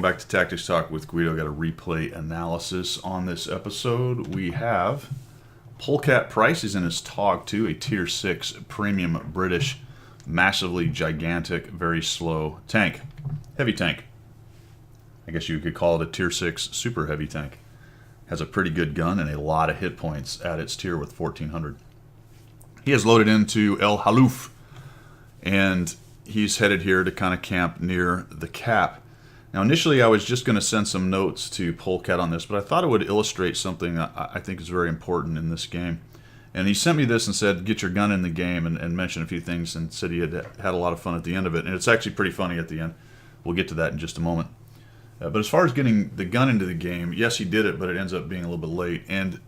back to Tactics Talk with Guido. Got a replay analysis on this episode. We have Polecat Price is in his TOG 2, a Tier 6 premium British, massively gigantic, very slow tank. Heavy tank. I guess you could call it a Tier 6 super heavy tank. Has a pretty good gun and a lot of hit points at its tier with 1400. He has loaded into El Halouf, and he's headed here to kind of camp near the cap. Now, initially, I was just going to send some notes to Polecat on this, but I thought it would illustrate something I think is very important in this game. And he sent me this and said, get your gun in the game, and mentioned a few things, and said he had a lot of fun at the end of it. And it's actually pretty funny at the end. We'll get to that in just a moment. But as far as getting the gun into the game, yes, he did it, but it ends up being a little bit late. And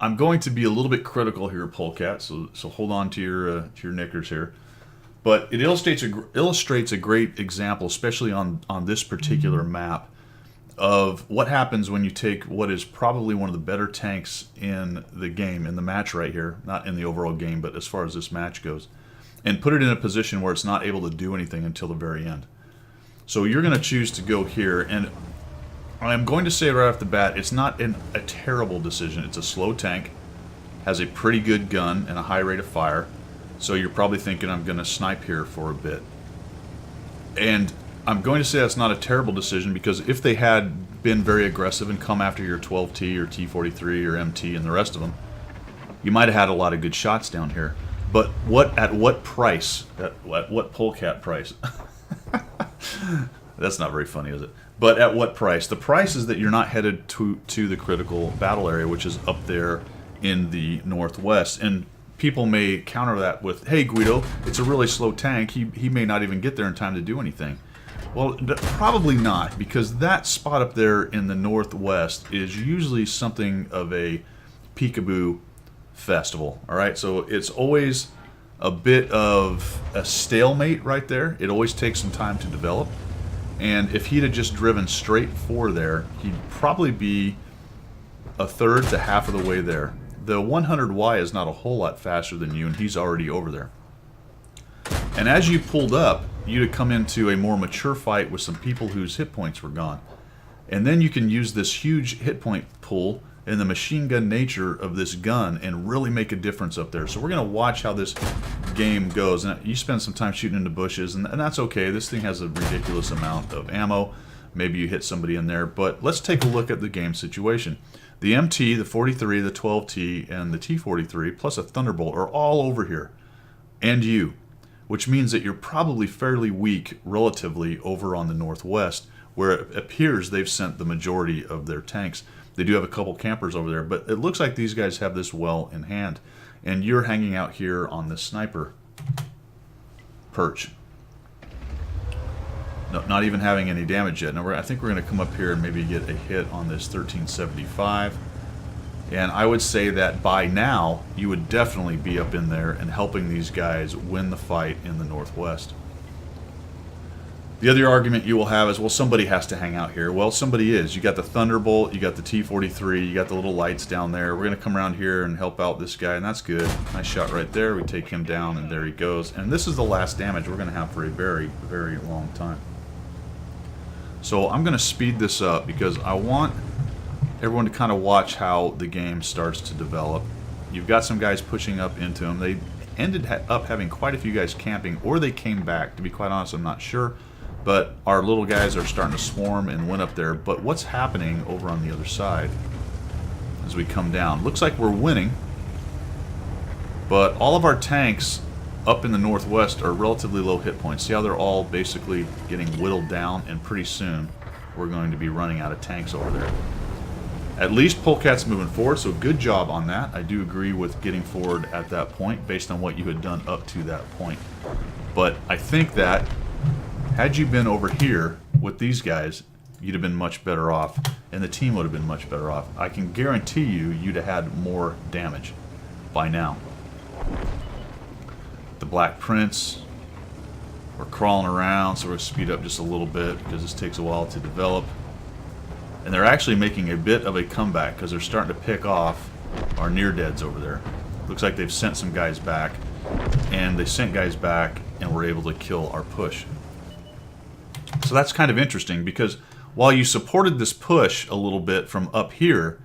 I'm going to be a little bit critical here, Polecat, so hold on to your knickers here. But it illustrates a great example, especially on this particular map, of what happens when you take what is probably one of the better tanks in the game, in the match right here, not in the overall game, but as far as this match goes, and put it in a position where it's not able to do anything until the very end. So you're going to choose to go here, and I'm going to say right off the bat, it's not a terrible decision. It's a slow tank, has a pretty good gun and a high rate of fire. So you're probably thinking I'm going to snipe here for a bit. And I'm going to say that's not a terrible decision, because if they had been very aggressive and come after your 12T or T43 or MT and the rest of them, you might have had a lot of good shots down here. But at what price? At what Polecat price? That's not very funny, is it? But at what price? The price is that you're not headed to the critical battle area, which is up there in the northwest. And people may counter that with, hey, Guido, it's a really slow tank. He may not even get there in time to do anything. Well, probably not, because that spot up there in the northwest is usually something of a peekaboo festival. All right, so it's always a bit of a stalemate right there. It always takes some time to develop. And if he'd have just driven straight for there, he'd probably be a third to half of the way there. The 100Y is not a whole lot faster than you, and he's already over there. And as you pulled up, you'd have come into a more mature fight with some people whose hit points were gone. And then you can use this huge hit point pool and the machine gun nature of this gun and really make a difference up there. So we're going to watch how this game goes. And you spend some time shooting into bushes, and that's okay. This thing has a ridiculous amount of ammo. Maybe you hit somebody in there. But let's take a look at the game situation. The MT, the 43, the 12T, and the T43, plus a Thunderbolt are all over here. And you. Which means that you're probably fairly weak relatively over on the northwest, where it appears they've sent the majority of their tanks. They do have a couple campers over there, but it looks like these guys have this well in hand. And you're hanging out here on the sniper perch. No, not even having any damage yet. Now I think we're going to come up here and maybe get a hit on this 1375. And I would say that by now, you would definitely be up in there and helping these guys win the fight in the northwest. The other argument you will have is, well, somebody has to hang out here. Well, somebody is. You got the Thunderbolt, you got the T43, you got the little lights down there. We're going to come around here and help out this guy, and that's good. Nice shot right there. We take him down, and there he goes. And this is the last damage we're going to have for a very, very long time. So I'm going to speed this up because I want everyone to kind of watch how the game starts to develop. You've got some guys pushing up into him. They ended up having quite a few guys camping, or they came back. To be quite honest, I'm not sure. But our little guys are starting to swarm and went up there. But what's happening over on the other side as we come down? Looks like we're winning. But all of our tanks up in the northwest are relatively low hit points. See how they're all basically getting whittled down? And pretty soon we're going to be running out of tanks over there. At least Polecat's moving forward, so good job on that. I do agree with getting forward at that point based on what you had done up to that point. But I think that had you been over here with these guys, you'd have been much better off, and the team would have been much better off. I can guarantee you'd have had more damage by now. The Black Prince, we're crawling around, so we're going to speed up just a little bit because this takes a while to develop. And they're actually making a bit of a comeback because they're starting to pick off our near-deads over there. Looks like they've sent some guys back, and they sent guys back and were able to kill our push. So that's kind of interesting because while you supported this push a little bit from up here,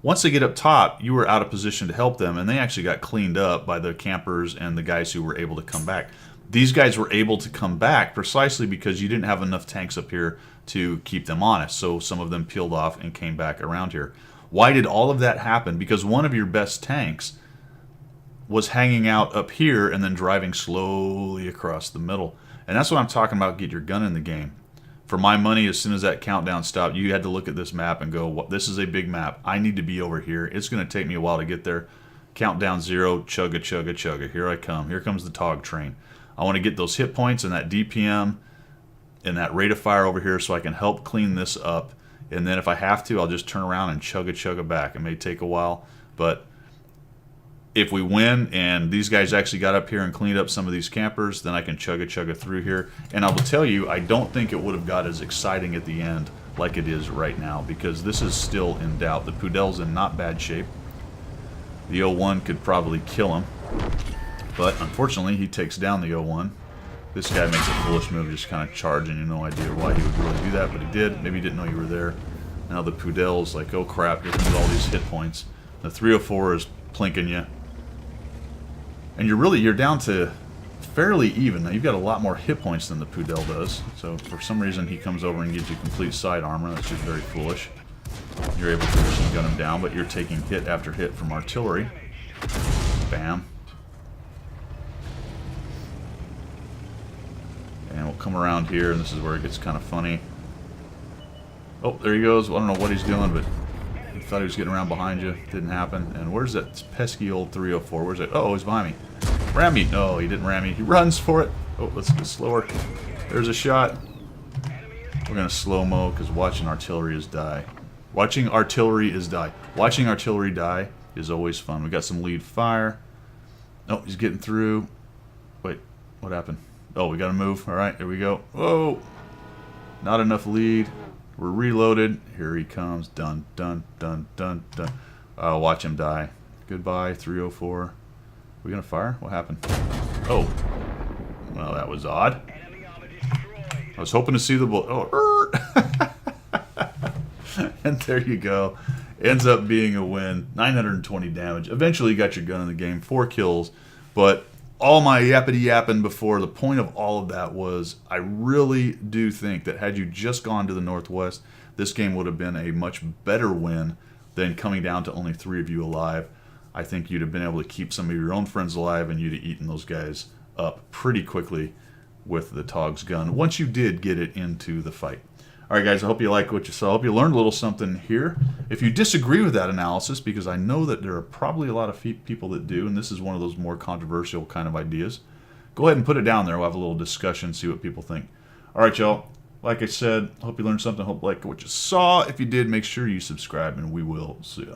once they get up top, you were out of position to help them, and they actually got cleaned up by the campers and the guys who were able to come back. These guys were able to come back precisely because you didn't have enough tanks up here to keep them honest, so some of them peeled off and came back around here. Why did all of that happen? Because one of your best tanks was hanging out up here and then driving slowly across the middle. And that's what I'm talking about, get your gun in the game. For my money, as soon as that countdown stopped, you had to look at this map and go, well, this is a big map. I need to be over here. It's going to take me a while to get there. Countdown 0, chugga, chugga, chugga. Here I come. Here comes the TOG train. I want to get those hit points and that DPM and that rate of fire over here so I can help clean this up. And then if I have to, I'll just turn around and chugga, chugga back. It may take a while, but if we win and these guys actually got up here and cleaned up some of these campers, then I can chugga chugga through here. And I will tell you, I don't think it would have got as exciting at the end like it is right now, because this is still in doubt. The Pudel's in not bad shape. The 01 could probably kill him, but unfortunately he takes down the 01. This guy makes a foolish move, just kind of charging. You have no idea why he would really do that, but he did. Maybe he didn't know you were there. Now the Pudel's like, oh crap, here comes all these hit points. The 304 is plinking you. And you're down to fairly even. Now you've got a lot more hit points than the Pudel does. So for some reason he comes over and gives you complete side armor. That's just very foolish. You're able to machine gun him down, but you're taking hit after hit from artillery. Bam. And we'll come around here, and this is where it gets kind of funny. Oh, there he goes. Well, I don't know what he's doing, but he thought he was getting around behind you. Didn't happen. And where's that pesky old 304? Where's it? Oh, he's behind me. Ram me. No, he didn't ram me. He runs for it. Oh, let's get slower. There's a shot. We're going to slow-mo because watching artillery is die. Watching artillery is die. Watching artillery die is always fun. We got some lead fire. Oh, he's getting through. Wait, what happened? Oh, we got to move. All right, here we go. Whoa. Not enough lead. We're reloaded. Here he comes. Dun, dun, dun, dun, dun. Watch him die. Goodbye, 304. We gonna fire? What happened? Oh. Well, that was odd. I was hoping to see the bullet. Oh, and there you go. Ends up being a win. 920 damage. Eventually you got your gun in the game. 4 kills. But all my yappity yapping before, the point of all of that was I really do think that had you just gone to the Northwest, this game would have been a much better win than coming down to only 3 of you alive. I think you'd have been able to keep some of your own friends alive, and you'd have eaten those guys up pretty quickly with the TOG's gun once you did get it into the fight. Alright guys, I hope you like what you saw. I hope you learned a little something here. If you disagree with that analysis, because I know that there are probably a lot of people that do, and this is one of those more controversial kind of ideas, go ahead and put it down there. We'll have a little discussion, see what people think. Alright y'all, like I said, I hope you learned something. I hope you liked what you saw. If you did, make sure you subscribe, and we will see ya.